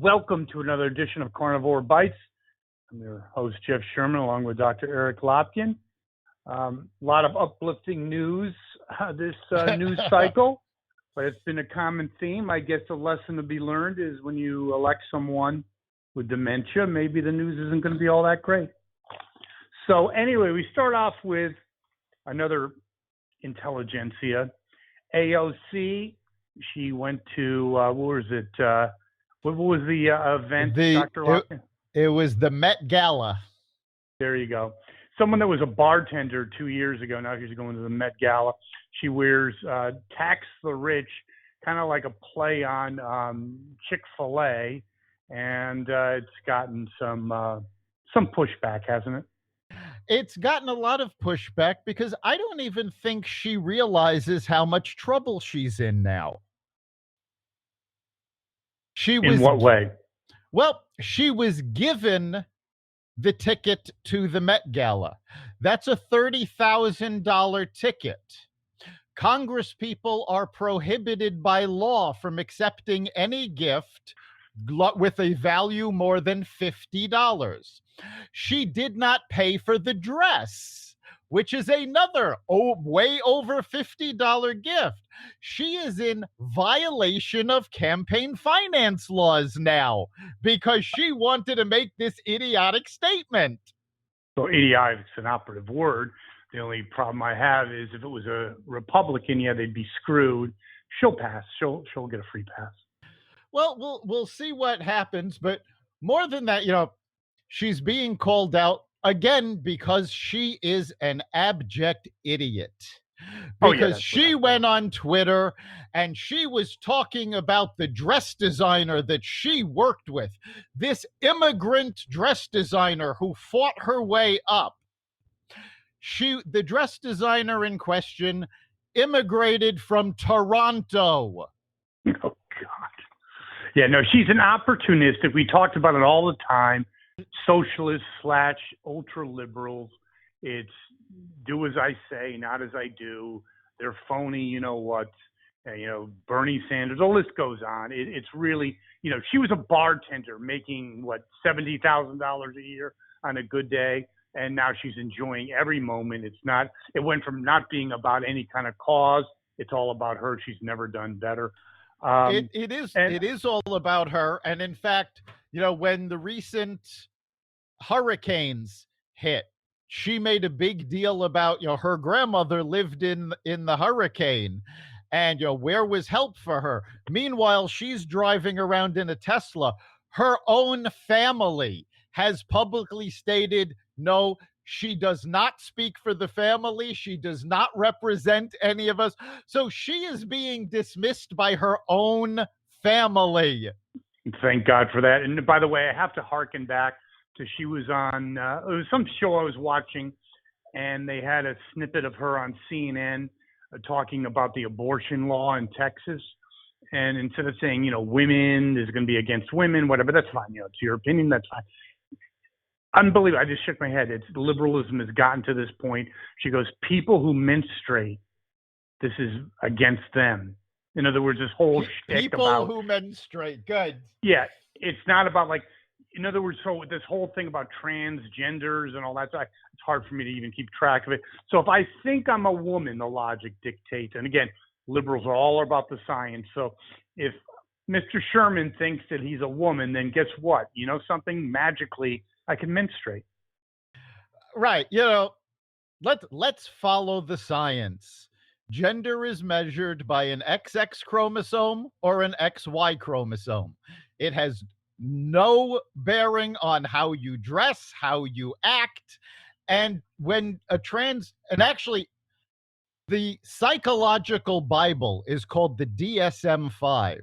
Welcome to another edition of Carnivore Bites. I'm your host, Jeff Sherman, along with Dr. Eric Lopkin. A lot of uplifting news this news cycle, but it's been a common theme. I guess the lesson to be learned is when you elect someone with dementia, maybe the news isn't going to be all that great. So anyway, we start off with another intelligentsia. AOC, she went to, what was the event, Dr. Lopkin? It was the Met Gala. There you go. Someone that was a bartender 2 years ago, now she's going to the Met Gala. She wears Tax the Rich, kind of like a play on Chick-fil-A, and it's gotten some pushback, hasn't it? It's gotten a lot of pushback because I don't even think she realizes how much trouble she's in now. In what way? Well, she was given the ticket to the Met Gala. That's a $30,000 ticket. Congress people are prohibited by law from accepting any gift with a value more than $50. She did not pay for the dress, which is another way over $50 gift. She is in violation of campaign finance laws now because she wanted to make this idiotic statement. So idiotic is an operative word. The only problem I have is if it was a Republican, yeah, they'd be screwed. She'll pass. She'll get a free pass. Well, we'll see what happens. But more than that, she's being called out again because she is an abject idiot. Because she went on Twitter and she was talking about the dress designer that she worked with, this immigrant dress designer who fought her way up. The dress designer in question immigrated from Toronto. Oh, God. Yeah, no, she's an opportunistic. We talked about it all the time. Socialists / ultra liberals. It's do as I say, not as I do. They're phony, Bernie Sanders, the list goes on. It's really, she was a bartender making, $70,000 a year on a good day. And now she's enjoying every moment. It went from not being about any kind of cause. It's all about her. She's never done better. It is all about her. And in fact, when the recent hurricanes hit, she made a big deal about, her grandmother lived in the hurricane and, where was help for her? Meanwhile, she's driving around in a Tesla. Her own family has publicly stated, no, she does not speak for the family. She does not represent any of us. So she is being dismissed by her own family. Thank God for that. And by the way, I have to hearken back to she was on it was some show I was watching, and they had a snippet of her on CNN talking about the abortion law in Texas. And instead of saying, women is going to be against women, whatever, that's fine. It's your opinion. That's fine. Unbelievable. I just shook my head. It's liberalism has gotten to this point. She goes, people who menstruate, this is against them. In other words, this whole shtick about people who menstruate. Good. Yeah. It's not about in other words, so this whole thing about transgenders and all that, it's hard for me to even keep track of it. So if I think I'm a woman, the logic dictates. And again, liberals are all about the science. So if Mr. Sherman thinks that he's a woman, then guess what? Something magically, I can menstruate. Right. Let's follow the science. Gender is measured by an XX chromosome or an XY chromosome. It has no bearing on how you dress, how you act. And when actually the psychological Bible is called the DSM-5.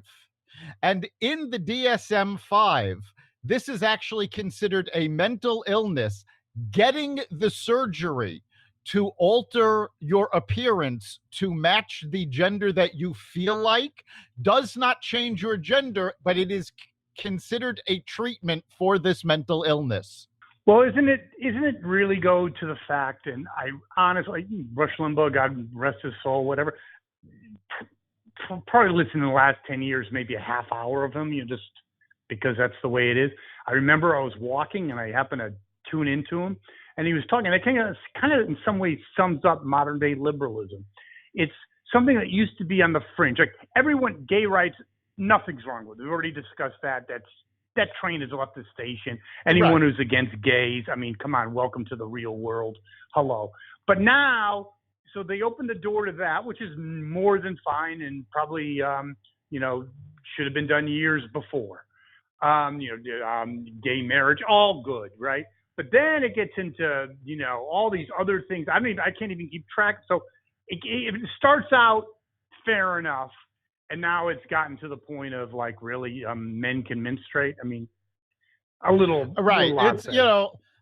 And in the DSM-5, this is actually considered a mental illness. Getting the surgery to alter your appearance to match the gender that you feel like does not change your gender, but it is considered a treatment for this mental illness. Well, isn't it really go to the fact, and I honestly, Rush Limbaugh, God rest his soul, whatever, probably listened in the last 10 years, maybe a half hour of him, just because that's the way it is. I remember I was walking and I happened to tune into him, and he was talking. And I think it kind of in some ways sums up modern day liberalism. It's something that used to be on the fringe. Like everyone, gay rights, nothing's wrong with it. We've already discussed that. That train has left the station. Anyone who's against gays, I mean, come on, welcome to the real world. Hello. But now, so they opened the door to that, which is more than fine and probably, should have been done years before. Gay marriage, all good, right? But then it gets into, all these other things. I can't even keep track. So it starts out fair enough, and now it's gotten to the point of like, really, men can menstruate. I mean, a little right. It's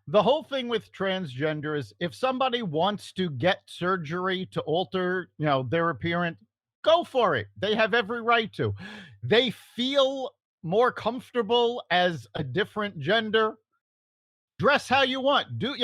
the whole thing with transgender is if somebody wants to get surgery to alter, their appearance, go for it. They have every right to. They feel more comfortable as a different gender. Dress how you want. Do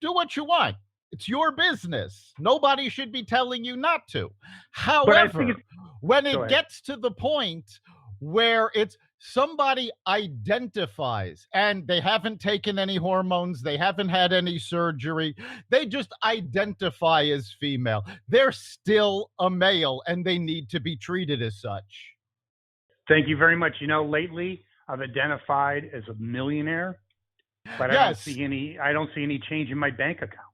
what you want. It's your business. Nobody should be telling you not to. However, when it gets to the point where it's somebody identifies and they haven't taken any hormones, they haven't had any surgery, they just identify as female, they're still a male and they need to be treated as such. Thank you very much. Lately I've identified as a millionaire, but yes. I don't see any change in my bank account.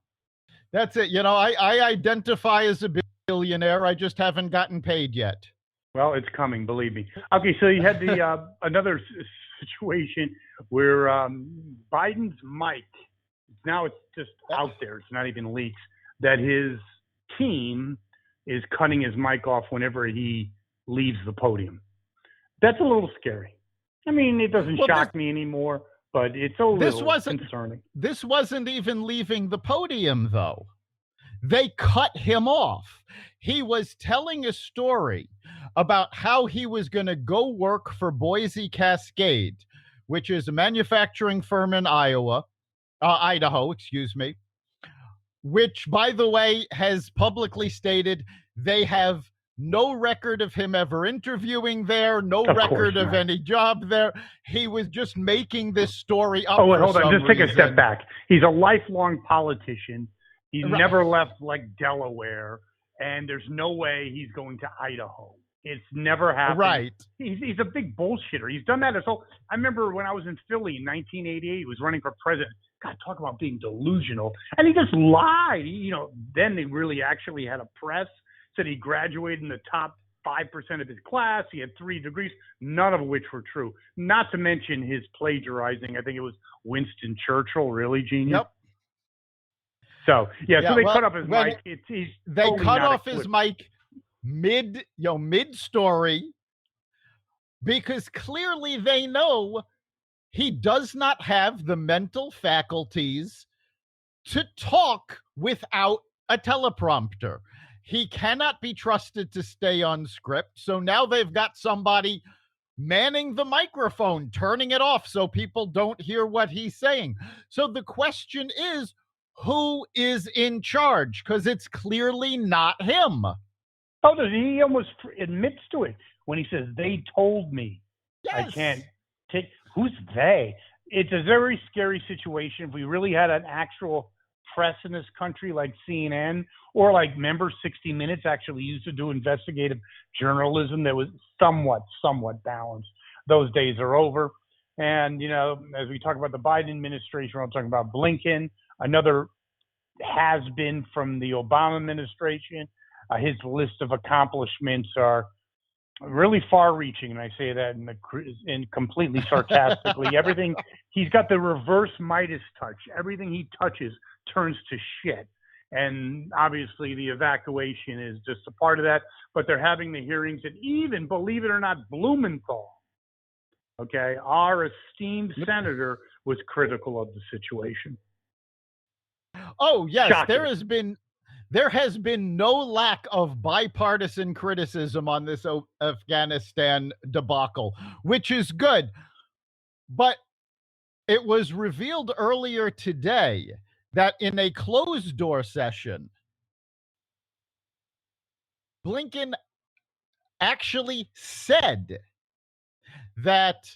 That's it. I identify as a billionaire. I just haven't gotten paid yet. Well, it's coming, believe me. Okay, so you had the another situation where Biden's mic, now it's just out there, it's not even leaks, that his team is cutting his mic off whenever he leaves the podium. That's a little scary. I mean, it doesn't shock me anymore, but it's a little concerning. This wasn't even leaving the podium, though. They cut him off. He was telling a story about how he was going to go work for Boise Cascade, which is a manufacturing firm in Idaho, which, by the way, has publicly stated they have no record of him ever interviewing there, no record of any job there. He was just making this story up. Oh, wait, hold on. Just take a step back. He's a lifelong politician. He's never left like Delaware, and there's no way he's going to Idaho. It's never happened. Right. He's a big bullshitter. He's done that his whole. I remember when I was in Philly in 1988, he was running for president. God, talk about being delusional. And he just lied. Then they really actually had a press, said he graduated in the top 5% of his class. He had 3 degrees, none of which were true. Not to mention his plagiarizing. I think it was Winston Churchill, really genius. Yep. So they cut off his mic. They cut off his mic mid-story because clearly they know he does not have the mental faculties to talk without a teleprompter. He cannot be trusted to stay on script. So now they've got somebody manning the microphone, turning it off so people don't hear what he's saying. So the question is, who is in charge? Because it's clearly not him. Oh, he almost admits to it when he says, they told me. Yes. I can't take. Who's they? It's a very scary situation. If we really had an actual press in this country like CNN or like, remember 60 Minutes actually used to do investigative journalism that was somewhat balanced. Those days are over. And, as we talk about the Biden administration, I'm talking about Blinken, another has-been from the Obama administration. His list of accomplishments are really far-reaching, and I say that in completely sarcastically. Everything, he's got the reverse Midas touch. Everything he touches turns to shit. And obviously the evacuation is just a part of that. But they're having the hearings, and even, believe it or not, Blumenthal, okay, our esteemed senator, was critical of the situation. Oh, yes. Shocking. There has been no lack of bipartisan criticism on this Afghanistan debacle, which is good. But it was revealed earlier today that in a closed-door session, Blinken actually said that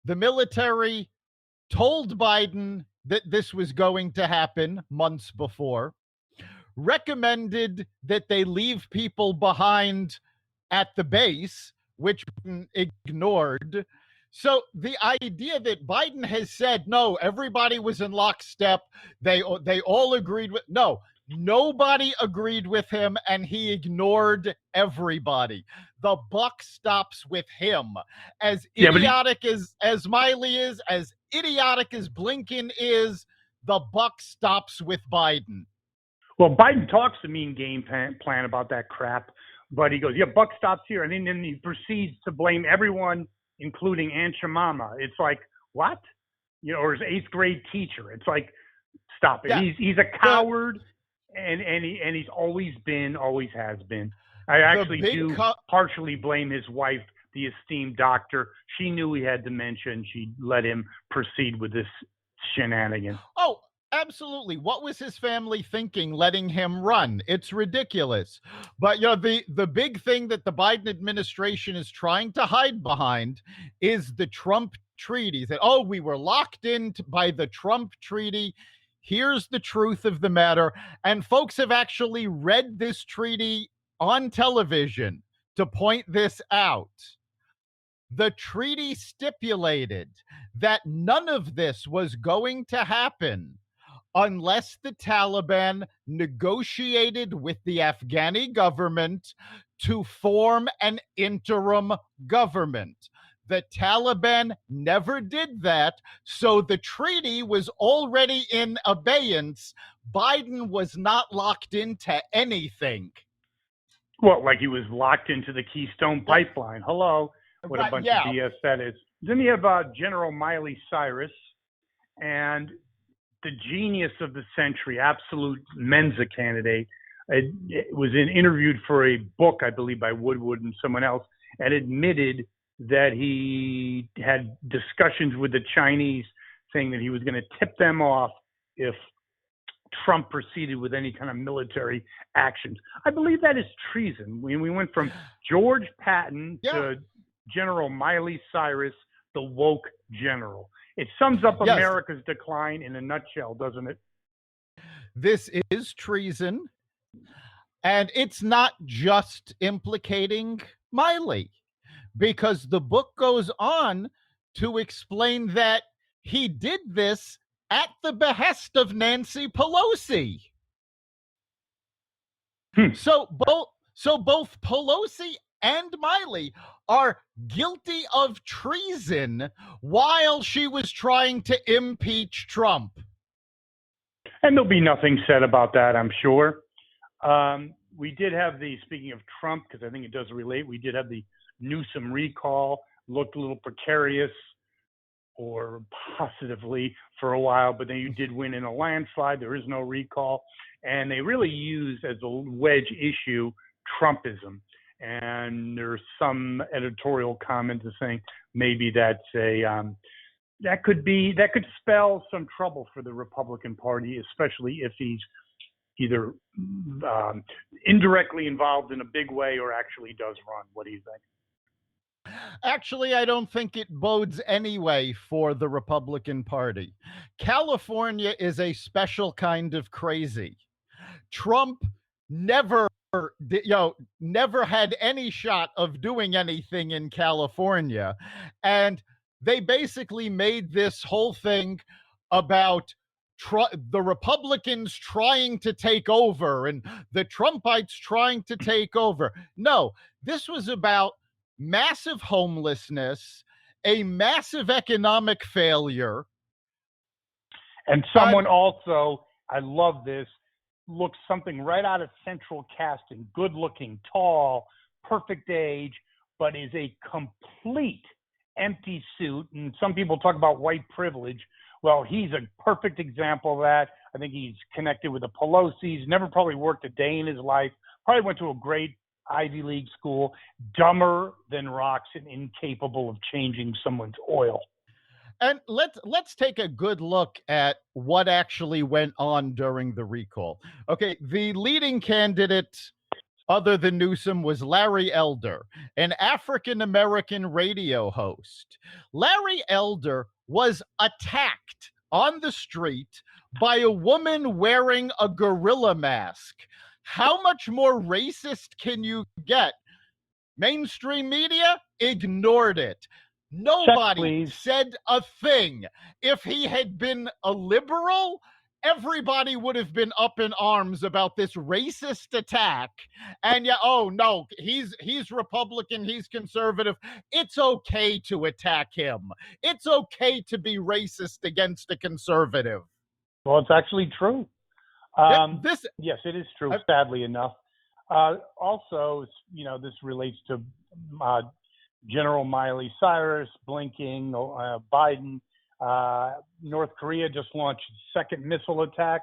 The military told Biden that this was going to happen months before, recommended that they leave people behind at the base, which Biden ignored. So the idea that Biden has said, no, everybody was in lockstep, they all agreed with, no, nobody agreed with him, and he ignored everybody. The buck stops with him. As idiotic as Miley is, as idiotic as Blinken is, the buck stops with Biden. Well, Biden talks a mean game plan about that crap, but he goes, yeah, buck stops here. And then he proceeds to blame everyone, including Aunt Jemima. It's like, what? You know, or his 8th grade teacher. It's like, stop it. Yeah. He's a coward, and he's always has been. I actually do partially blame his wife, the esteemed doctor. She knew he had dementia, and she let him proceed with this shenanigan. Oh, absolutely. What was his family thinking letting him run? It's ridiculous. But you know, the big thing that the Biden administration is trying to hide behind is the Trump treaty. That, oh, we were locked in by the Trump treaty. Here's the truth of the matter. And folks have actually read this treaty on television to point this out. The treaty stipulated that none of this was going to happen unless the Taliban negotiated with the Afghani government to form an interim government. The Taliban never did that, so the treaty was already in abeyance. Biden was not locked into anything. Well, like he was locked into the Keystone Pipeline. Hello. What a bunch of BS that is. Then you have General Miley Cyrus, and the genius of the century, absolute Mensa candidate, was interviewed for a book, I believe, by Woodward and someone else, and admitted that he had discussions with the Chinese saying that he was going to tip them off if Trump proceeded with any kind of military actions. I believe that is treason. We went from George Patton to General Miley Cyrus, the woke general. It sums up America's decline in a nutshell, doesn't it? This is treason. And it's not just implicating Miley, because the book goes on to explain that he did this at the behest of Nancy Pelosi. So both Pelosi and Miley are guilty of treason while she was trying to impeach Trump. And there'll be nothing said about that, I'm sure. We did have speaking of Trump, because I think it does relate, we did have the Newsom recall, looked a little precarious or positively for a while, but then you did win in a landslide. There is no recall. And they really use as a wedge issue Trumpism. And there's some editorial comments saying maybe that's that could spell some trouble for the Republican Party, especially if he's either indirectly involved in a big way or actually does run. What do you think? Actually, I don't think it bodes anyway for the Republican Party. California is a special kind of crazy. Trump never had any shot of doing anything in California. And they basically made this whole thing about the Republicans trying to take over and the Trumpites trying to take over. No, this was about massive homelessness, a massive economic failure. And someone also, I love this, looks something right out of Central Casting, good looking, tall, perfect age, but is a complete empty suit. And some people talk about white privilege. Well, he's a perfect example of that. I think he's connected with the Pelosi's, never probably worked a day in his life, probably went to a great Ivy League school, dumber than rocks and incapable of changing someone's oil. And let's take a good look at what actually went on during the recall. Okay, the leading candidate other than Newsom was Larry Elder, an African-American radio host. Larry Elder was attacked on the street by a woman wearing a gorilla mask. How much more racist can you get? Mainstream media ignored it. Nobody said a thing. If he had been a liberal, everybody would have been up in arms about this racist attack. And yeah, oh no, he's Republican, he's conservative. It's okay to attack him. It's okay to be racist against a conservative. Well, it's actually true. Yes, it is true, sadly enough. Also, this relates to General Miley Cyrus, blinking, Biden. North Korea just launched a second missile attack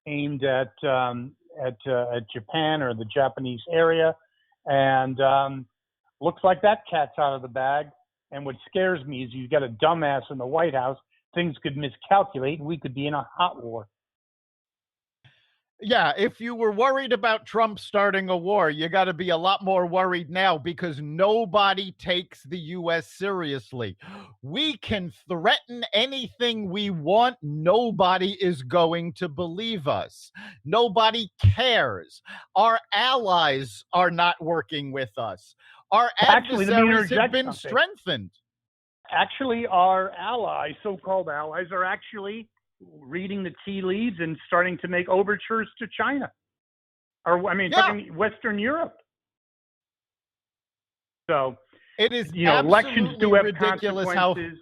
aimed at Japan or the Japanese area, and looks like that cat's out of the bag. And what scares me is you've got a dumbass in the White House. Things could miscalculate, and we could be in a hot war. Yeah, if you were worried about Trump starting a war, you got to be a lot more worried now, because nobody takes the U.S. seriously. We can threaten anything we want. Nobody is going to believe us. Nobody cares. Our allies are not working with us. Our adversaries have been strengthened. Actually, our allies, so-called allies, are actually reading the tea leaves and starting to make overtures to China, talking Western Europe. So it is, elections do have ridiculous consequences.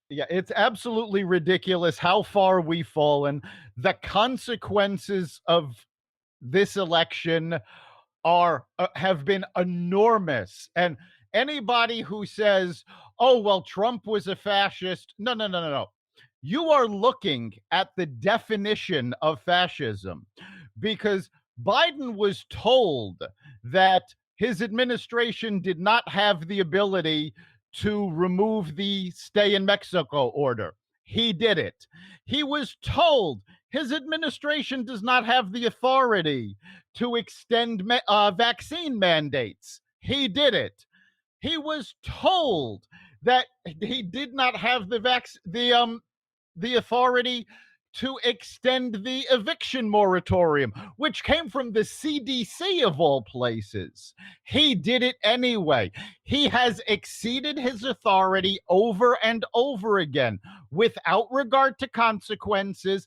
It's absolutely ridiculous how far we've fallen. The consequences of this election have been enormous, and anybody who says, "Oh well, Trump was a fascist," no. You are looking at the definition of fascism, because Biden was told that his administration did not have the ability to remove the stay in Mexico order. He did it. He was told his administration does not have the authority to extend vaccine mandates. He did it. He was told that he did not have the authority to extend the eviction moratorium, which came from the CDC of all places. He did it anyway. He has exceeded his authority over and over again without regard to consequences.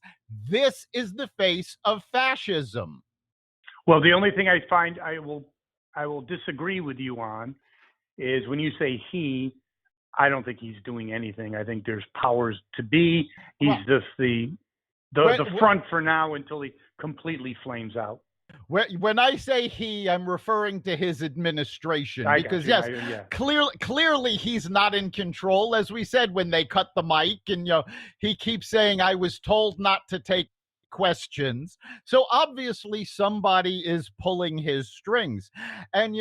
This is the face of fascism. Well, the only thing I find I will disagree with you on is when you say he. I don't think he's doing anything. I think there's powers to be. He's just the front for now until he completely flames out. When I say he, I'm referring to his administration, because clearly he's not in control. As we said, when they cut the mic, and he keeps saying, "I was told not to take questions." So obviously somebody is pulling his strings, and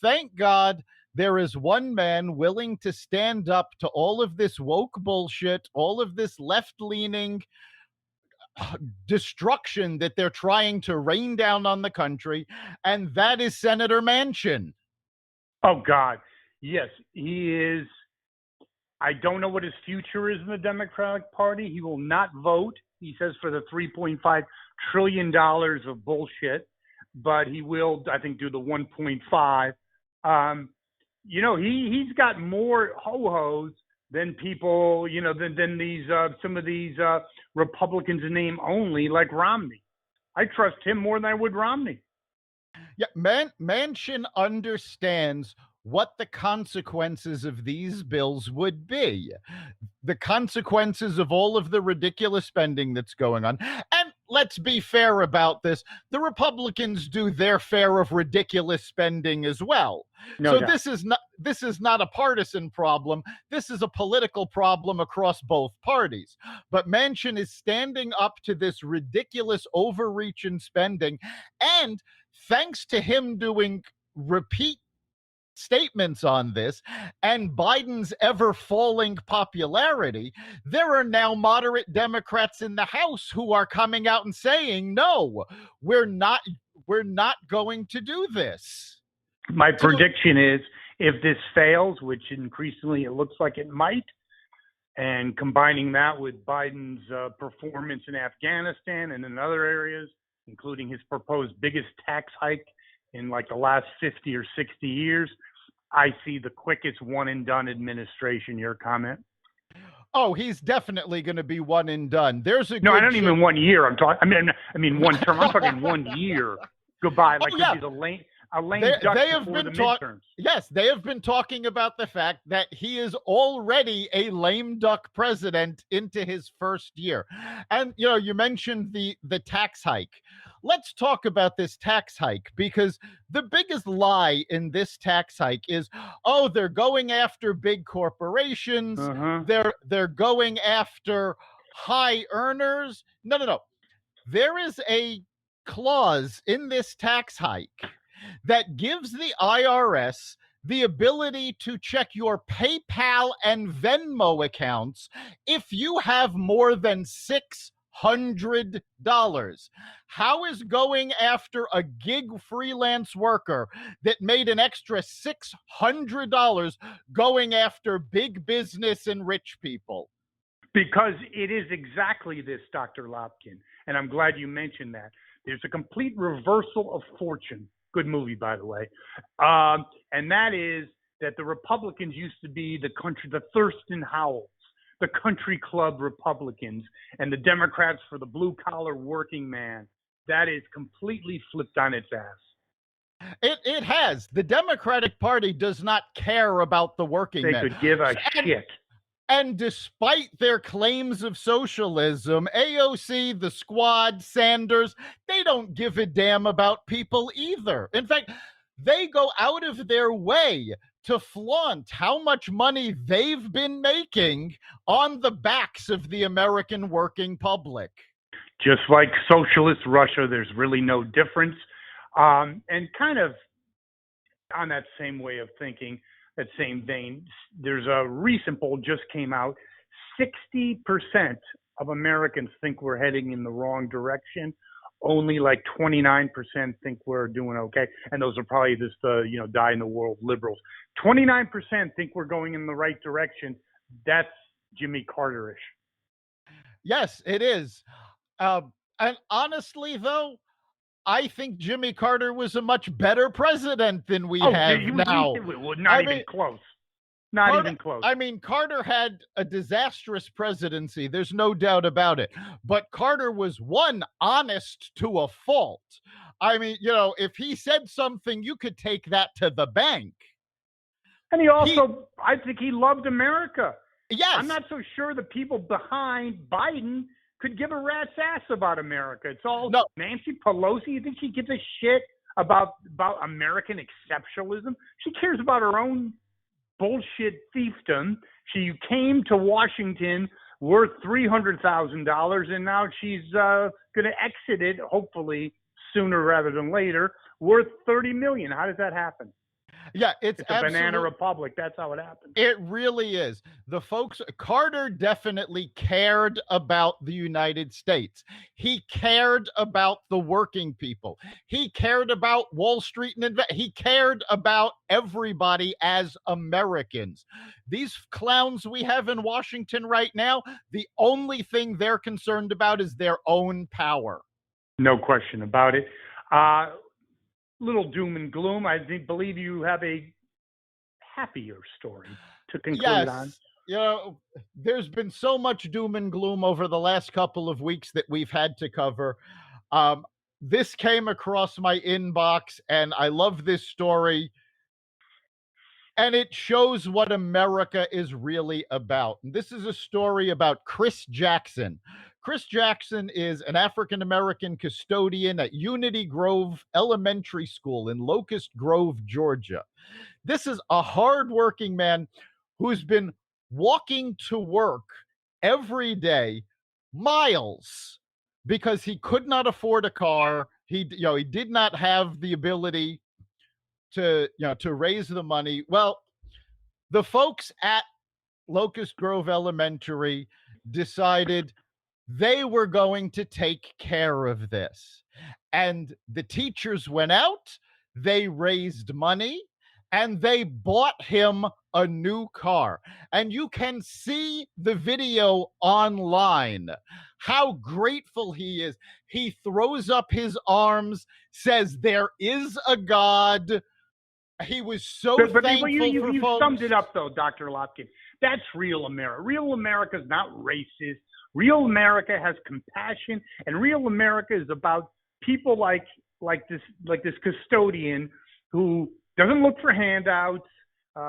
thank God there is one man willing to stand up to all of this woke bullshit, all of this left-leaning destruction that they're trying to rain down on the country, and that is Senator Manchin. Oh, God. Yes, he is. I don't know what his future is in the Democratic Party. He will not vote, he says, for the $3.5 trillion of bullshit, but he will, I think, do the 1.5. He's got more ho-hos than people, than these some of these Republicans in name only, like Romney. I trust him more than I would Romney. Yeah, Manchin understands what the consequences of these bills would be. The consequences of all of the ridiculous spending that's going on. And let's be fair about this. The Republicans do their share of ridiculous spending as well. No doubt. This is not a partisan problem. This is a political problem across both parties. But Manchin is standing up to this ridiculous overreach in spending. And thanks to him doing repeat statements on this and Biden's ever falling popularity, there are now moderate Democrats in the House who are coming out and saying, no, we're not we're not going to do this. My prediction is if this fails, which increasingly it looks like it might, and combining that with Biden's performance in Afghanistan and in other areas, including his proposed biggest tax hike in like the last 50 or 60 years, I see the quickest one and done administration. Your comment? Oh, he's definitely going to be one and done. There's a no, I don't even 1 year. I'm talking. I mean 1 term. I'm talking 1 year. Goodbye. Like yeah. could be a lame duck before the midterms. Yes, they have been talking about the fact that he is already a lame duck president into his first year. And you mentioned the tax hike. Let's talk about this tax hike, because the biggest lie in this tax hike is, oh, they're going after big corporations. They're going after high earners. No. There is a clause in this tax hike that gives the IRS the ability to check your PayPal and Venmo accounts if you have more than $600. How is going after a gig freelance worker that made an extra $600 going after big business and rich people? Because it is exactly this, Dr. Lopkin, and I'm glad you mentioned that. There's a complete reversal of fortune. Good movie, by the way. And that is that the Republicans used to be the Thurston Howells, the country club Republicans, and the Democrats for the blue-collar working man. That is completely flipped on its ass. It has. The Democratic Party does not care about the working man. They could give a shit. And despite their claims of socialism, AOC, the Squad, Sanders, they don't give a damn about people either. In fact, they go out of their way to flaunt how much money they've been making on the backs of the American working public. Just like socialist Russia, there's really no difference. And kind of on that same way of thinking, that same vein, there's a recent poll just came out. 60% of Americans think we're heading in the wrong direction. Only like 29% think we're doing okay. And those are probably just die in the world liberals. 29% think we're going in the right direction. That's Jimmy Carter-ish. Yes, it is. And honestly, though, I think Jimmy Carter was a much better president than we have now. Not even close. Not even close. I mean, Carter had a disastrous presidency. There's no doubt about it. But Carter was, one, honest to a fault. I mean, if he said something, you could take that to the bank. And he also, I think he loved America. Yes. I'm not so sure the people behind Biden could give a rat's ass about America. It's all Nancy Pelosi. You think she gives a shit about American exceptionalism? She cares about her own bullshit fiefdom. She came to Washington worth $300,000, and now she's going to exit it, hopefully sooner rather than later, worth $30 million. How does that happen? Yeah, it's a banana republic. That's how it happens. It really is. Carter definitely cared about the United States. He cared about the working people. He cared about Wall Street he cared about everybody as Americans. These clowns we have in Washington right now, the only thing they're concerned about is their own power. No question about it. Little doom and gloom. I believe you have a happier story to conclude on. There's been so much doom and gloom over the last couple of weeks that we've had to cover. This came across my inbox, and I love this story. And it shows what America is really about. And this is a story about Chris Jackson. Chris Jackson is an African-American custodian at Unity Grove Elementary School in Locust Grove, Georgia. This is a hardworking man who's been walking to work every day, miles, because he could not afford a car. He did not have the ability to raise the money. Well, the folks at Locust Grove Elementary decided they were going to take care of this. And the teachers went out, they raised money, and they bought him a new car. And you can see the video online, how grateful he is. He throws up his arms, says there is a God. He was so thankful you for folks. summed it up, though, Dr. Lopkin. That's real America. Real America is not racist. Real America has compassion, and real America is about people like this custodian who doesn't look for handouts,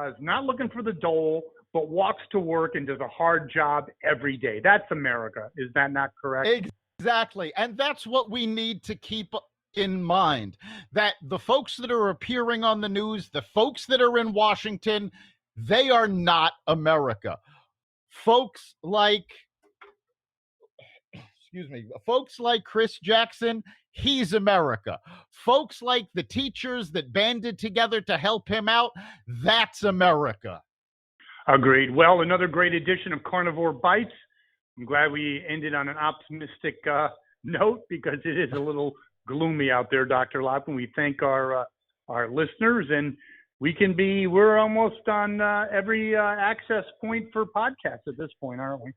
is not looking for the dole, but walks to work and does a hard job every day. That's America. Is that not correct? Exactly. And that's what we need to keep in mind, that the folks that are appearing on the news, the folks that are in Washington, they are not America. Folks like Chris Jackson, he's America. Folks like the teachers that banded together to help him out, that's America. Agreed. Well, another great edition of Carnivore Bites. I'm glad we ended on an optimistic note, because it is a little gloomy out there, Dr. Lopkin. We thank our listeners, and we're almost on every access point for podcasts at this point, aren't we?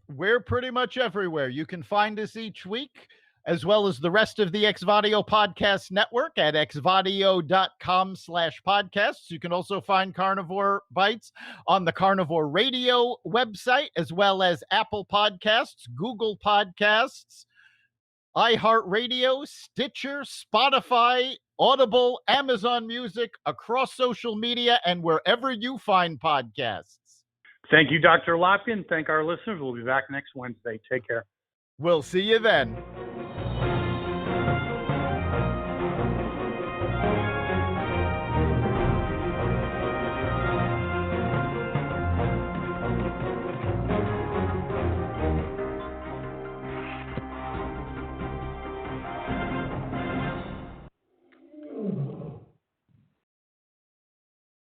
We're pretty much everywhere. You can find us each week, as well as the rest of the Xvadio podcast network at xvadio.com/podcasts. You can also find Carnivore Bites on the Carnivore Radio website, as well as Apple Podcasts, Google Podcasts, iHeartRadio, Stitcher, Spotify, Audible, Amazon Music, across social media, and wherever you find podcasts. Thank you, Dr. Lopkin. Thank our listeners. We'll be back next Wednesday. Take care. We'll see you then.